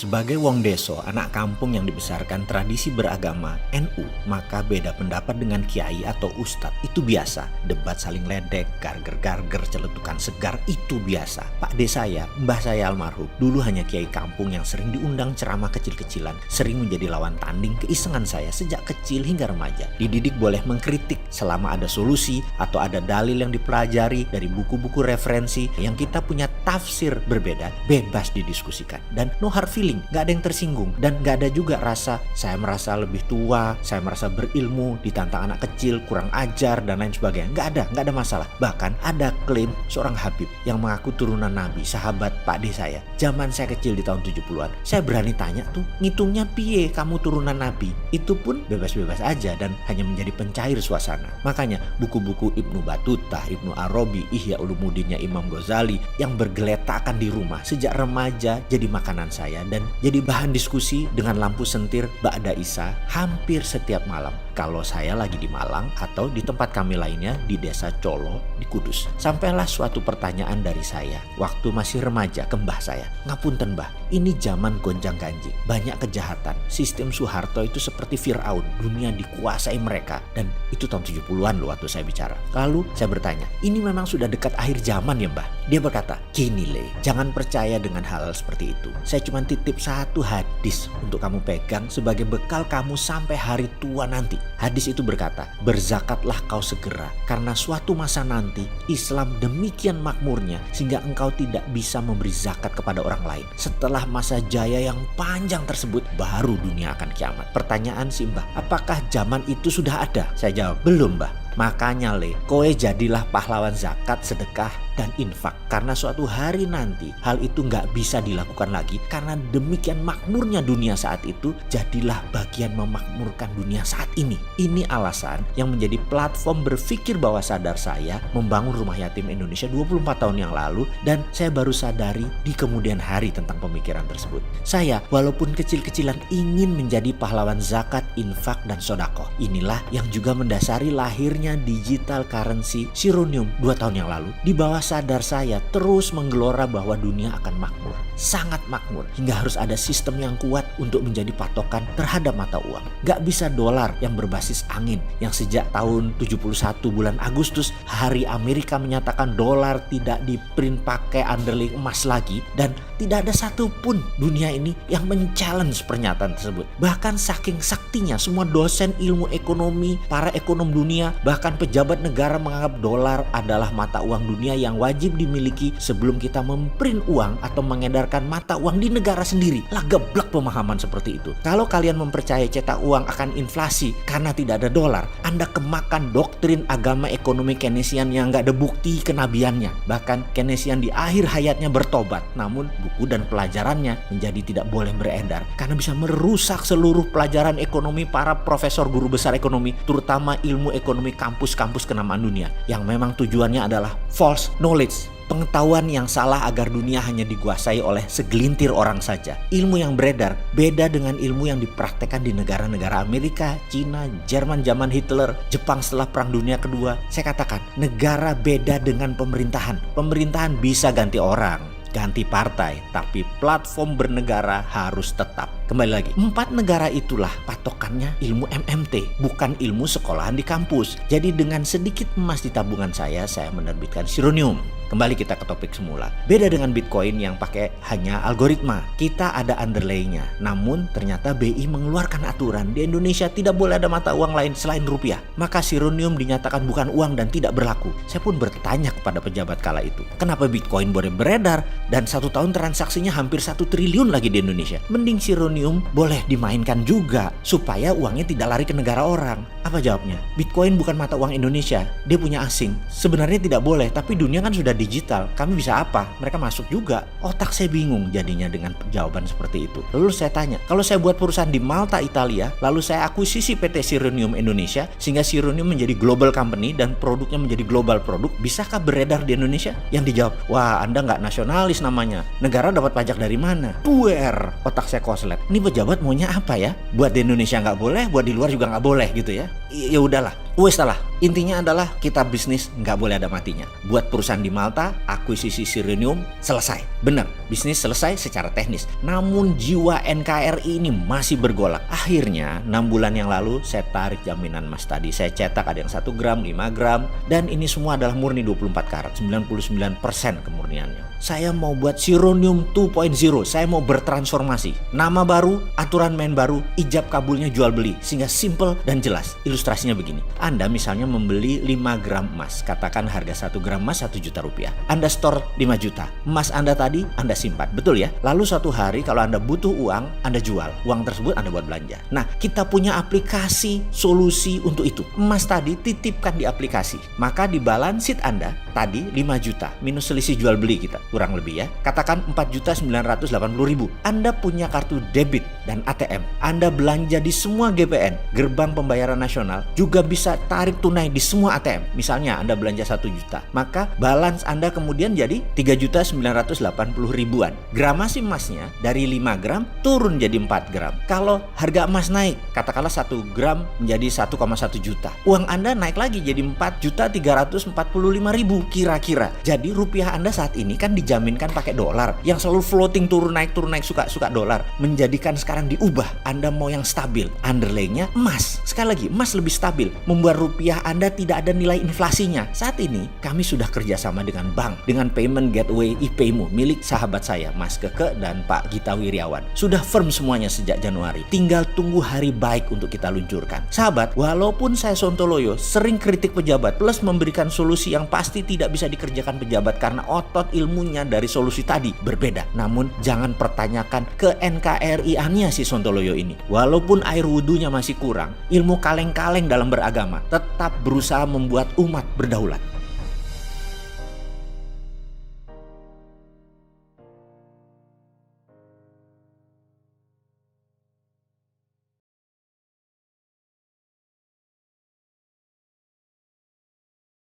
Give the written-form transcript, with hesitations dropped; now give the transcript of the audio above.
Sebagai wong deso, anak kampung yang dibesarkan tradisi beragama NU, maka beda pendapat dengan kiai atau ustadz itu biasa. Debat saling ledek, garger-garger, celetukan segar itu biasa. Pak de saya, mbah saya almarhum, dulu hanya kiai kampung yang sering diundang ceramah kecil-kecilan, sering menjadi lawan tanding keisengan saya sejak kecil hingga remaja. Dididik boleh mengkritik selama ada solusi atau ada dalil yang dipelajari dari buku-buku referensi yang kita punya tafsir berbeda, bebas didiskusikan. Dan no hard feeling, gak ada yang tersinggung. Dan gak ada juga rasa saya merasa lebih tua, saya merasa berilmu, ditantang anak kecil, kurang ajar, dan lain sebagainya. Gak ada masalah. Bahkan ada klaim seorang Habib yang mengaku turunan Nabi, sahabat Pak de saya. Zaman saya kecil di tahun 70-an, saya berani tanya tuh, ngitungnya piye kamu turunan Nabi? Itu pun bebas-bebas aja dan hanya menjadi pencair suasana. Makanya buku-buku Ibnu Battuta, Ibnu Arabi, Ihya Ulumuddinnya Imam Ghazali yang bergeletakan di rumah sejak remaja jadi makanan saya dan jadi bahan diskusi dengan lampu sentir ba'da isya hampir setiap malam kalau saya lagi di Malang atau di tempat kami lainnya di desa Colo di Kudus. Sampailah suatu pertanyaan dari saya waktu masih remaja ke mbah saya. Ngapunten mbah, ini zaman gonjang-ganjing, banyak kejahatan. Sistem Soeharto itu seperti Fir'aun, dunia dikuasai mereka. Dan itu tahun 70-an loh waktu saya bicara. Lalu saya bertanya, ini memang sudah dekat akhir zaman ya mbah? Dia berkata, gini le, jangan percaya dengan hal seperti itu. Saya cuma titip satu hadis untuk kamu pegang sebagai bekal kamu sampai hari tua nanti. Hadis itu berkata, berzakatlah kau segera karena suatu masa nanti Islam demikian makmurnya sehingga engkau tidak bisa memberi zakat kepada orang lain. Setelah masa jaya yang panjang tersebut baru dunia akan kiamat. Pertanyaan si mbah, apakah zaman itu sudah ada? Saya jawab, belum mbah. Makanya le, kowe jadilah pahlawan zakat, sedekah, dan infak. Karena suatu hari nanti hal itu gak bisa dilakukan lagi. Karena demikian makmurnya dunia saat itu, jadilah bagian memakmurkan dunia saat ini. Ini alasan yang menjadi platform berpikir bawah sadar saya membangun Rumah Yatim Indonesia 24 tahun yang lalu. Dan saya baru sadari di kemudian hari tentang pemikiran tersebut. Saya walaupun kecil-kecilan ingin menjadi pahlawan zakat, infak, dan sodako. Inilah yang juga mendasari lahirnya digital currency Sironium 2 tahun yang lalu. Di bawah sadar saya terus menggelora bahwa dunia akan makmur, sangat makmur, hingga harus ada sistem yang kuat untuk menjadi patokan terhadap mata uang. Gak bisa dolar yang berbasis angin yang sejak tahun 71 bulan Agustus hari Amerika menyatakan dolar tidak diprint pakai underlying emas lagi, dan tidak ada satupun dunia ini yang men-challenge pernyataan tersebut. Bahkan saking saktinya semua dosen ilmu ekonomi, para ekonom dunia, bahkan pejabat negara menganggap dolar adalah mata uang dunia yang wajib dimiliki sebelum kita memprint uang atau mengedarkan mata uang di negara sendiri. Lah geblek pemahaman seperti itu. Kalau kalian mempercayai cetak uang akan inflasi karena tidak ada dolar, Anda kemakan doktrin agama ekonomi Keynesian yang gak ada bukti kenabiannya. Bahkan Keynesian di akhir hayatnya bertobat, namun buku dan pelajarannya menjadi tidak boleh beredar karena bisa merusak seluruh pelajaran ekonomi para profesor guru besar ekonomi, terutama ilmu ekonomi kampus-kampus kenamaan dunia yang memang tujuannya adalah false knowledge, pengetahuan yang salah agar dunia hanya dikuasai oleh segelintir orang saja. Ilmu yang beredar beda dengan ilmu yang dipraktekkan di negara-negara Amerika, Cina, Jerman zaman Hitler, Jepang setelah Perang Dunia Kedua. Saya katakan, negara beda dengan pemerintahan. Pemerintahan bisa ganti orang, ganti partai, tapi platform bernegara harus tetap. Kembali lagi, 4 negara itulah patokannya ilmu MMT, bukan ilmu sekolahan di kampus. Jadi dengan sedikit emas di tabungan saya menerbitkan Sironium. Kembali kita ke topik semula. Beda dengan Bitcoin yang pakai hanya algoritma. Kita ada underlay-nya. Namun ternyata BI mengeluarkan aturan di Indonesia tidak boleh ada mata uang lain selain rupiah. Maka Sironium dinyatakan bukan uang dan tidak berlaku. Saya pun bertanya kepada pejabat kala itu, kenapa Bitcoin boleh beredar dan 1 tahun transaksinya hampir 1 triliun lagi di Indonesia? Mending Sironium boleh dimainkan juga supaya uangnya tidak lari ke negara orang. Apa jawabnya? Bitcoin bukan mata uang Indonesia, dia punya asing. Sebenarnya tidak boleh, tapi dunia kan sudah digital, kami bisa apa? Mereka masuk juga. Otak saya bingung jadinya dengan jawaban seperti itu. Lalu saya tanya, kalau saya buat perusahaan di Malta, Italia, lalu saya akuisisi PT Sironium Indonesia sehingga Sironium menjadi global company dan produknya menjadi global produk, bisakah beredar di Indonesia? Yang dijawab, wah Anda nggak nasionalis namanya. Negara dapat pajak dari mana? Puer. Otak saya koslet. Ini pejabat maunya apa ya? Buat di Indonesia nggak boleh, buat di luar juga nggak boleh gitu ya. Ya udahlah. Wes salah. Intinya adalah kita bisnis nggak boleh ada matinya. Buat perusahaan di Malta, akuisisi Sirenium selesai. Benar, bisnis selesai secara teknis. Namun jiwa NKRI ini masih bergolak. Akhirnya 6 bulan yang lalu saya tarik jaminan emas tadi. Saya cetak ada yang 1 gram, 5 gram. Dan ini semua adalah murni 24 karat, 99% kemurniannya. Saya mau buat Sirenium 2.0. Saya mau bertransformasi. Nama baru, aturan main baru, ijab kabulnya jual beli. Sehingga simple dan jelas. Ilustrasinya begini. Anda misalnya membeli 5 gram emas. Katakan harga 1 gram emas 1 juta rupiah. Anda store 5 juta. Emas Anda tadi Anda simpan. Betul ya? Lalu suatu hari kalau Anda butuh uang, Anda jual. Uang tersebut Anda buat belanja. Nah, kita punya aplikasi solusi untuk itu. Emas tadi titipkan di aplikasi. Maka di balance sheet Anda tadi 5 juta. Minus selisih jual beli kita. Kurang lebih ya. Katakan 4.980.000. Anda punya kartu debit dan ATM. Anda belanja di semua GPN, gerbang pembayaran nasional, juga bisa tarik tunai di semua ATM. Misalnya Anda belanja 1 juta, maka balance Anda kemudian jadi 3.980.000-an. Gramasi emasnya dari 5 gram turun jadi 4 gram. Kalau harga emas naik, katakanlah 1 gram menjadi 1,1 juta. Uang Anda naik lagi jadi 4.345.000 kira-kira. Jadi rupiah Anda saat ini kan dijaminkan pakai dolar yang selalu floating turun naik suka dolar. Menjadikan sekarang diubah. Anda mau yang stabil. Underlaynya emas. Sekali lagi, emas lebih stabil. Membuat rupiah Anda tidak ada nilai inflasinya. Saat ini kami sudah kerjasama dengan bank, dengan payment gateway IPayMu milik sahabat saya Mas Keke dan Pak Gita Wiryawan. Sudah firm semuanya sejak Januari. Tinggal tunggu hari baik untuk kita luncurkan. Sahabat, walaupun saya Sontoloyo sering kritik pejabat plus memberikan solusi yang pasti tidak bisa dikerjakan pejabat karena otot ilmunya dari solusi tadi berbeda. Namun jangan pertanyakan ke NKRI-annya si Sontoloyo ini. Walaupun air wudhunya masih kurang, ilmu kaleng-kaleng dalam beragama tetap berusaha membuat umat berdaulat.